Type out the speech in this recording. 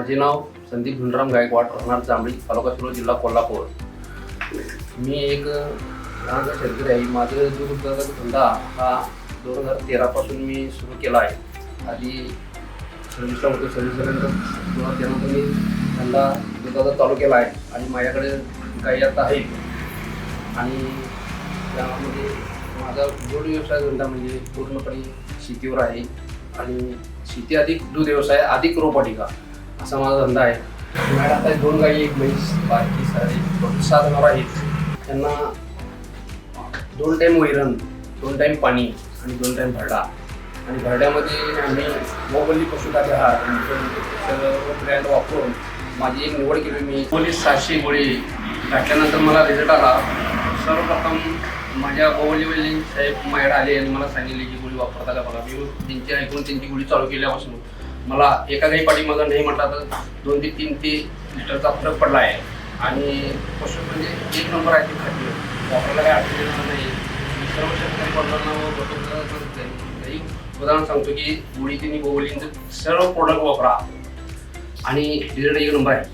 माझे नाव संदीप धुंडराम गायकवाड, राहणार जांभळी, तालुका शिरोळ, जिल्हा कोल्हापूर। मी एक लहानसा शेतकरी आहे। माझं दूध उत्पादनाचा धंदा हा 2013 पासून मी सुरू केला आहे। आधी सर्व्हिसला होतो, सर्व्हिसनंतर त्यानंतर मी धंदा दुधाचा चालू केला आहे आणि माझ्याकडे गाई आता आहेत। आणि त्यामध्ये माझा दूध व्यवसाय धंदा म्हणजे पूर्णपणे शेतीवर आहे आणि शेती अधिक दूध व्यवसाय अधिक रोपवाटिका असा माझा धंदा आहे। माझ्या आता 2 गाई, 1 म्हैस, बाकी सारे 7 जनावर आहेत। त्यांना 2 टाईम वैरण, 2 टाईम पाणी आणि 2 टाईम भरडा। आणि भरड्यामध्ये आम्ही मोबली पशुखाद्य आहार सर्व ब्रँड वापरून माझी एक निवड केली। मी 700 गोळी टाकल्यानंतर मला रिझल्ट आला। सर्वप्रथम माझ्या गोवलीवडील साहेब माझ्याकडे आले आणि मला सांगितले की गोळी वापरता का बघा। मी त्यांची ऐकून त्यांची गोळी चालू केल्यापासून मला एका गाई पाठीमागे नाही म्हटलं तर 2 ते 3 लिटरचा फरक पडला आहे। आणि पशु म्हणजे 1 नंबर आहे ते खाद्य, वापरायला काही अडचण येणार नाही। सर्व शेतकरी बांधवांना उदाहरण सांगतो की गोळी त्यांनी गोवलींचं सर्व प्रोडक्ट वापरा आणि रिझल्ट 1 नंबर आहे।